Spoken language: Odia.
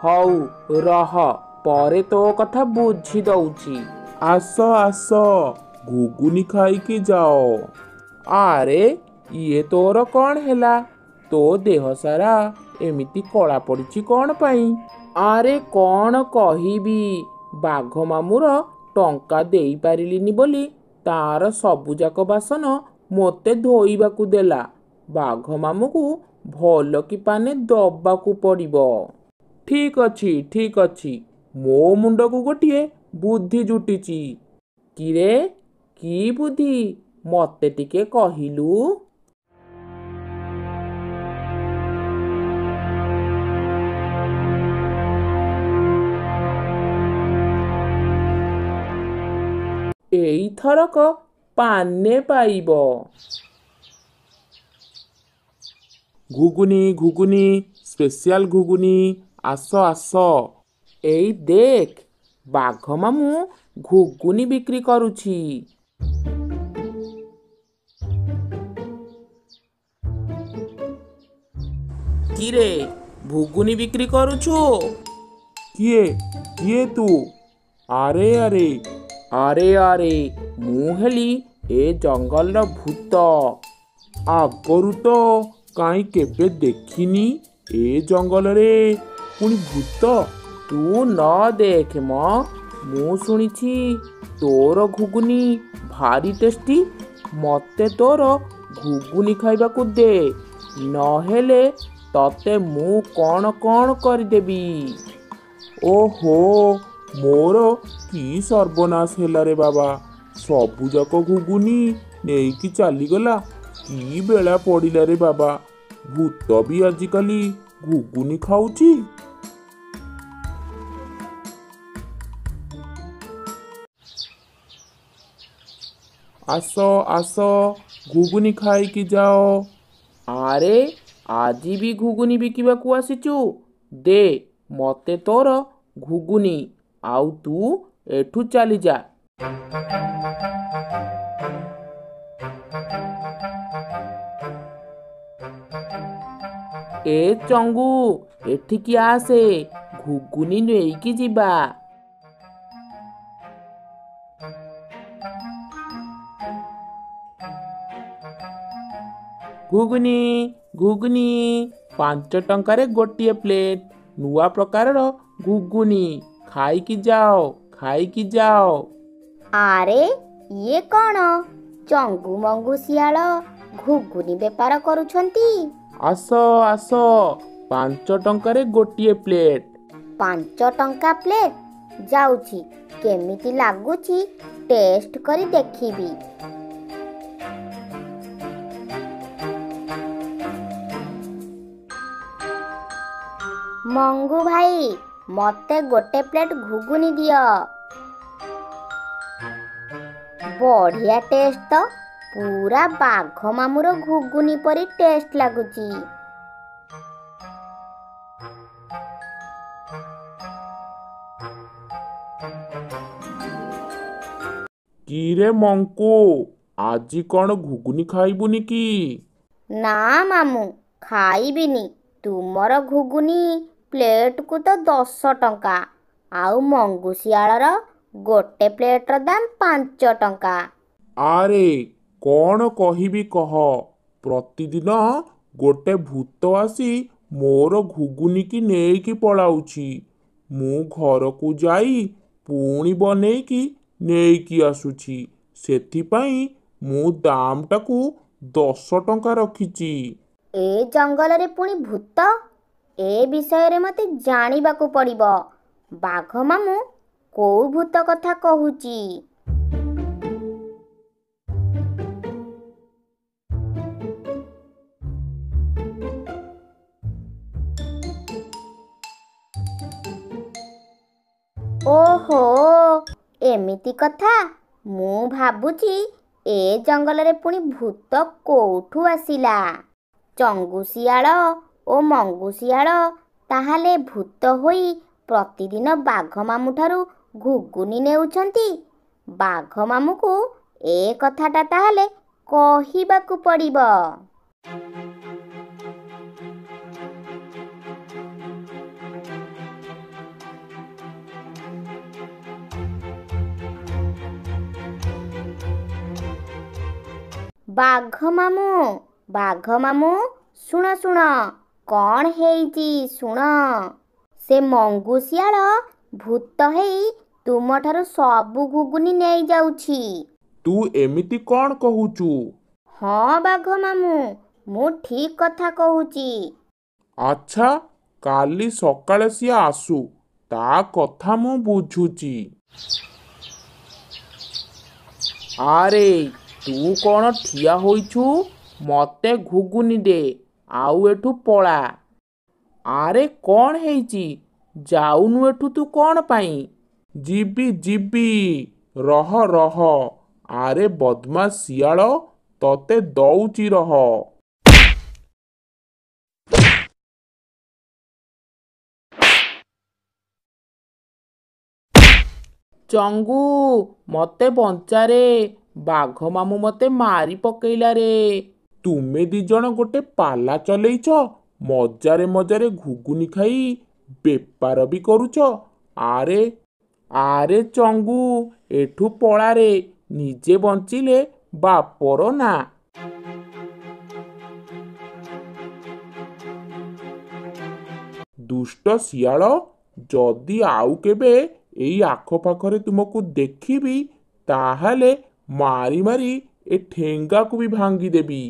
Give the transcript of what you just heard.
ହଉ ରହ, ପରେ ତୋ କଥା ବୁଝି ଦଉଛି। ଆସ ଆସ, ଘୁଗୁନି ଖାଇକି ଯାଅ। ଆରେ ଇଏ ତୋର କ'ଣ ହେଲା? ତୋ ଦେହ ସାରା ଏମିତି କଳା ପଡ଼ିଛି କ'ଣ ପାଇଁ? ଆରେ କ'ଣ କହିବି, ବାଘ ମାମୁଁର ଟଙ୍କା ଦେଇପାରିଲିନି ବୋଲି ତାର ସବୁଯାକ ବାସନ ମୋତେ ଧୋଇବାକୁ ଦେଲା। ବାଘ ମାମୁଁକୁ ଭଲ କି ପାନେ ଦବାକୁ ପଡ଼ିବ। ଠିକ୍ ଅଛି, ମୋ ମୁଣ୍ଡକୁ ଗୋଟିଏ ବୁଦ୍ଧି ଜୁଟିଛି। କିରେ, କି ବୁଦ୍ଧି ମୋତେ ଟିକେ କହିଲୁ? ଏଇଥରକ ପାନେ ପାଇବ। ଘୁଗୁନି ଘୁଗୁନି, ସ୍ପେଶିଆଲ ଘୁଗୁନି, ଆସ ଆସ। ଏଇ ଦେଖ, ବାଘ ମାମୁଁ ଘୁଗୁନି ବିକ୍ରି କରୁଛି। କିରେ, ଘୁଗୁନି ବିକ୍ରି କରୁଛୁ? କିଏ କିଏ ତୁ? ଆରେ ଆରେ ଆରେ ମୁଁ ହେଲି ଏ ଜଙ୍ଗଲର ଭୂତ। ଆଗରୁ ତ କାହିଁ କେବେ ଦେଖିନି ଏ ଜଙ୍ଗଲରେ, ପୁଣି ଭୂତ? ତୁ ନ ଦେଖ ମ, ମୁଁ ଶୁଣିଛି ତୋର ଘୁଗୁନି ଭାରି ଟେଷ୍ଟି। ମୋତେ ତୋର ଘୁଗୁନି ଖାଇବାକୁ ଦେ, ନହେଲେ ତତେ ମୁଁ କ'ଣ କରିଦେବି। ଓହୋ, ମୋର କି ସର୍ବନାଶ ହେଲା ରେ ବାବା, ସବୁଯାକ ଘୁଗୁନି ନେଇକି ଚାଲିଗଲା। କି ବେଳା ପଡ଼ିଲା ରେ ବାବା, ଭୂତ ବି ଆଜିକାଲି ଘୁଗୁନି ଖାଉଛି। ଆସ ଆସ, ଘୁଗୁନି ଖାଇକି ଯାଅ। ଆରେ ଆଜି ବି ଘୁଗୁନି ବିକିବାକୁ ଆସିଛୁ? ଦେ ମୋତେ ତୋର ଘୁଗୁନି, ଆଉ ତୁ ଏଠୁ ଚାଲିଯା। ଏ ଚଙ୍ଗୁ, ଏଠିକି ଆସେ, ଘୁଗୁନି ନେଇକି ଯିବା। ଘୁଗୁନି ଘୁଗୁନି, 5 ଟଙ୍କାରେ ଗୋଟିଏ ପ୍ଲେଟ୍, ନୂଆ ପ୍ରକାରର ଘୁଗୁନି, ଖାଇକି ଯାଅ। ଆରେ ଇଏ କ'ଣ? ଚଙ୍ଗୁ ମଙ୍ଗୁ ଶିଆଳ ଘୁଗୁନି ବେପାର କରୁଛନ୍ତି। ଆସ ଆସ, 5 ଟଙ୍କାରେ ଗୋଟିଏ ପ୍ଲେଟ୍। 5 ଟଙ୍କା ପ୍ଲେଟ୍? ଯାଉଛି, କେମିତି ଲାଗୁଛି ଟେଷ୍ଟ କରି ଦେଖିବି। ମଙ୍ଗୁ ଭାଇ, ମୋତେ ଗୋଟେ ପ୍ଲେଟ୍ ଘୁଗୁନି ଦିଅ। ବଢ଼ିଆ ଟେଷ୍ଟ ତ, ପୁରା ବାଘ ମାମୁଁର ଘୁଗୁନି ପରି ଟେଷ୍ଟ ଲାଗୁଛି। କିରେ ମଙ୍କୁ, ଆଜି କ'ଣ ଘୁଗୁନି ଖାଇବୁନି କି? ନା ମାମୁଁ, ଖାଇବିନି। ତୁମର ଘୁଗୁନି ପ୍ଲେଟକୁ ତ 10 ଟଙ୍କା, ଆଉ ମଙ୍ଗୁ ଶିଆଳର ଗୋଟେ ପ୍ଲେଟର ଦାମ 5 ଟଙ୍କା। ଆରେ କ'ଣ କହିବି କହ, ପ୍ରତିଦିନ ଗୋଟେ ଭୂତ ଆସି ମୋର ଘୁଗୁନିକି ନେଇକି ପଳାଉଛି। ମୁଁ ଘରକୁ ଯାଇ ପୁଣି ବନେଇକି ନେଇକି ଆସୁଛି। ସେଥିପାଇଁ ମୁଁ ଦାମଟାକୁ 10 ଟଙ୍କା ରଖିଛି। ଏ ଜଙ୍ଗଲରେ ପୁଣି ଭୂତ? ଏ ବିଷୟରେ ମୋତେ ଜାଣିବାକୁ ପଡ଼ିବ। ବାଘ ମାମୁଁ କୋଉ ଭୂତ କଥା କହୁଛି? ଓହୋ, ଏମିତି କଥା। ମୁଁ ଭାବୁଛି ଏ ଜଙ୍ଗଲରେ ପୁଣି ଭୂତ କୋଉଠୁ ଆସିଲା। ଚଙ୍ଗୁ ଶିଆଳ ଓ ମଙ୍ଗୁ ଶିଆଳ ତାହେଲେ ଭୂତ ହୋଇ ପ୍ରତିଦିନ ବାଘ ମାମୁଁଠାରୁ ଘୁଗୁନି ନେଉଛନ୍ତି। ବାଘ ମାମୁଁକୁ ଏ କଥାଟା ତାହେଲେ କହିବାକୁ ପଡ଼ିବ। ବାଘ ମାମୁଁ ଶୁଣ ଶୁଣ, କ'ଣ ହେଇଛି ଶୁଣ। ସେ ମଙ୍ଗୁଶିଆଳ ଭୂତ ହେଇ ତୁମଠାରୁ ସବୁ ଘୁଗୁନି ନେଇଯାଉଛି। ତୁ ଏମିତି କ'ଣ କହୁଛୁ? ହଁ ବାଘ ମାମୁଁ, ମୁଁ ଠିକ୍ କଥା କହୁଛି। ଆଚ୍ଛା, କାଲି ସକାଳେ ସିଏ ଆସୁ, ତା କଥା ମୁଁ ବୁଝୁଛି। ଆରେ ତୁ କ'ଣ ଠିଆ ହୋଇଛୁ? ମତେ ଘୁଗୁନି ଦେ, ଆଉ ଏଠୁ ପଳା। ଆରେ କ'ଣ ହେଇଛି? ଯାଉନୁ ଏଠୁ ତୁ କ'ଣ ପାଇଁ? ଯିବି, ରହ ରହ। ଆରେ ବଦମାସ ଶିଆଳ, ତତେ ଦଉଚି ରହ। ଚଙ୍ଗୁ, ମତେ ବଞ୍ଚାରେ, ବାଘ ମାମୁଁ ମତେ ମାରି ପକେଇଲା ରେ। ତୁମେ ଦି ଜଣ ଗୋଟେ ପାଲା ଚଲେଇଛ, ମଜାରେ ମଜାରେ ଘୁଗୁନି ଖାଇ ବେପାର ବି କରୁଛ। ଆରେ ଚଙ୍ଗୁ, ଏଠୁ ପଳାରେ, ନିଜେ ବଞ୍ଚିଲେ ବାପର ନା। ଦୁଷ୍ଟ ଶିଆଳ, ଯଦି ଆଉ କେବେ ଏଇ ଆଖପାଖରେ ତୁମକୁ ଦେଖିବି, ତାହେଲେ ମାରି ମାରି ଏ ଠେଙ୍ଗାକୁ ବି ଭାଙ୍ଗିଦେବି।